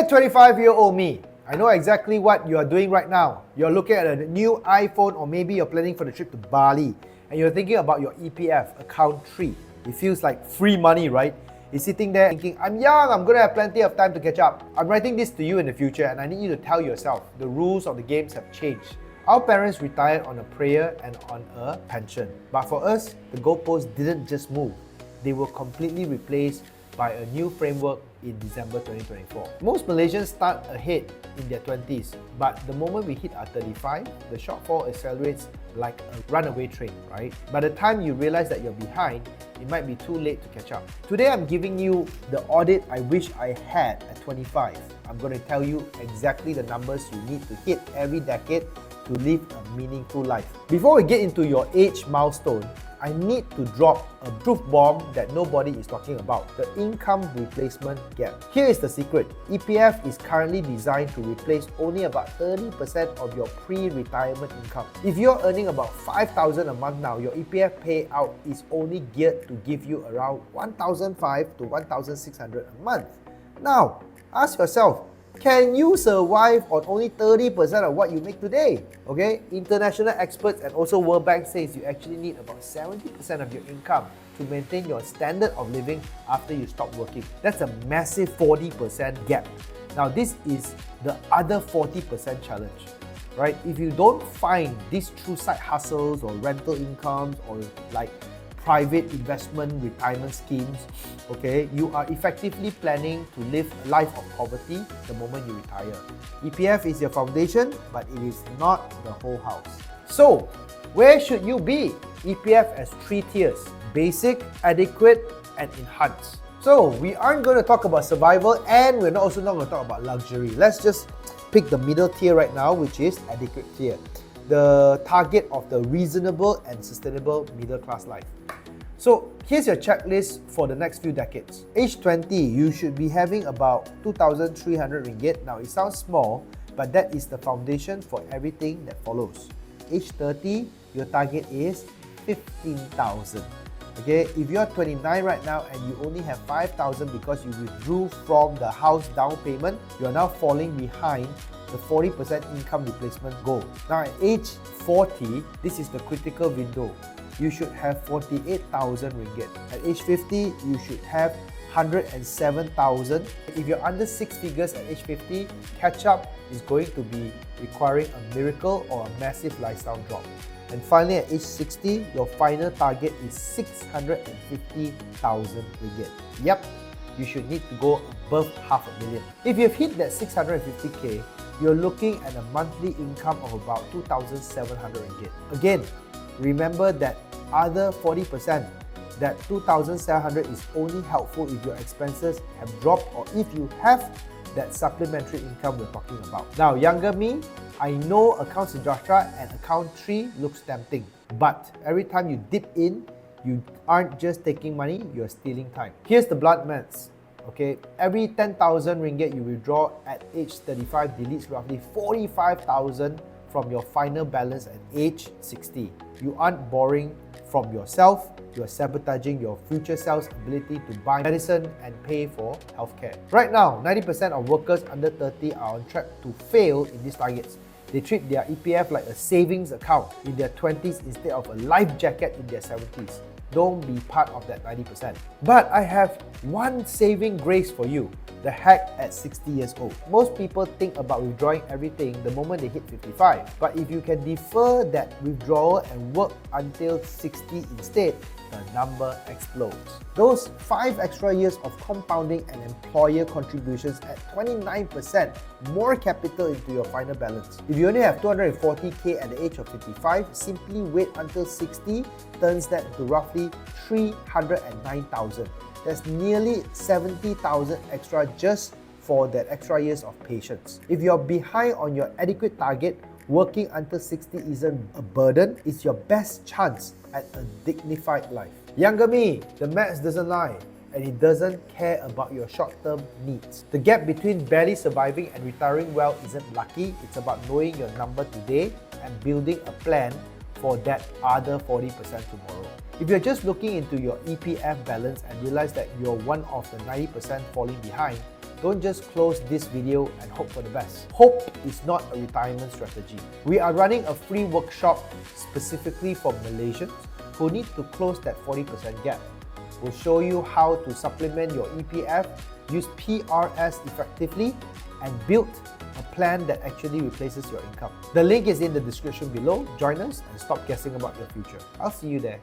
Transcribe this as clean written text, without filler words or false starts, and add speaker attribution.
Speaker 1: Dear 25-year-old me, I know exactly what you are doing right now. You're looking at a new iPhone, or maybe you're planning for the trip to Bali and you're thinking about your EPF account 3. It feels like free money, right? You're sitting there thinking, I'm young, I'm going to have plenty of time to catch up. I'm writing this to you in the future and I need you to tell yourself the rules of the games have changed. Our parents retired on a prayer and on a pension. But for us, the goalposts didn't just move. They were completely replaced by a new framework in December 2024. Most Malaysians start ahead in their 20s, but the moment we hit our 35, the shortfall accelerates like a runaway train, right? By the time you realize that you're behind, it might be too late to catch up. Today, I'm giving you the audit I wish I had at 25. I'm going to tell you exactly the numbers you need to hit every decade to live a meaningful life. Before we get into your age milestone, I need to drop a truth bomb that nobody is talking about, the income replacement gap. Here is the secret. EPF is currently designed to replace only about 30% of your pre-retirement income. If you're earning about 5,000 a month now, your EPF payout is only geared to give you around 1,500 to 1,600 a month. Now, ask yourself, can you survive on only 30% of what you make today? Okay, international experts and also World Bank says you actually need about 70% of your income to maintain your standard of living after you stop working. That's a massive 40% gap. Now this is the other 40% challenge, right? If you don't find these true side hustles or rental incomes or like private investment retirement schemes, okay, you are effectively planning to live a life of poverty the moment you retire. EPF is your foundation, but it is not the whole house. So, where should you be? EPF has 3 tiers: basic, adequate, and enhanced. So, we aren't going to talk about survival and we're also not going to talk about luxury. Let's just pick the middle tier right now, which is adequate tier. The target of the reasonable and sustainable middle class life. So here's your checklist for the next few decades. Age 20, you should be having about 2,300 ringgit. Now it sounds small, but that is the foundation for everything that follows. Age 30, your target is 15,000. Okay, if you're 29 right now and you only have 5,000 because you withdrew from the house down payment, you're now falling behind the 40% income replacement goal. Now at age 40, this is the critical window. You should have 48,000 ringgit. At age 50, you should have 107,000. If you're under 6 figures at age 50, catch up is going to be requiring a miracle or a massive lifestyle drop. And finally, at age 60, your final target is 650,000 ringgit. Yep, you should need to go above $500,000. If you've hit that 650k, you're looking at a monthly income of about 2,700 ringgit. Again, remember that other 40%, that 2,700 is only helpful if your expenses have dropped or if you have that supplementary income we're talking about. Now, younger me, I know account Sejahtera and account 3 looks tempting, but every time you dip in, you aren't just taking money, you're stealing time. Here's the blunt maths. Okay, every 10,000 ringgit you withdraw at age 35 deletes roughly 45,000 from your final balance at age 60. You aren't borrowing from yourself, you are sabotaging your future self's ability to buy medicine and pay for healthcare. Right now, 90% of workers under 30 are on track to fail in these targets. They treat their EPF like a savings account in their 20s instead of a life jacket in their 70s. Don't be part of that 90%. But I have one saving grace for you, the hack at 60 years old. Most people think about withdrawing everything the moment they hit 55. But if you can defer that withdrawal and work until 60 instead, the number explodes. Those 5 extra years of compounding and employer contributions at 29%, more capital into your final balance. If you only have 240k at the age of 55, simply wait until 60 turns that into roughly 309,000. That's nearly 70,000 extra just for that extra years of patience. If you're behind on your adequate target, working until 60 isn't a burden, it's your best chance at a dignified life. Younger me, the maths doesn't lie, and it doesn't care about your short-term needs. The gap between barely surviving and retiring well isn't lucky, it's about knowing your number today and building a plan for that other 40% tomorrow. If you're just looking into your EPF balance and realize that you're one of the 90% falling behind, don't just close this video and hope for the best. Hope is not a retirement strategy. We are running a free workshop specifically for Malaysians who need to close that 40% gap. We'll show you how to supplement your EPF, use PRS effectively, and build a plan that actually replaces your income. The link is in the description below. Join us and stop guessing about your future. I'll see you there.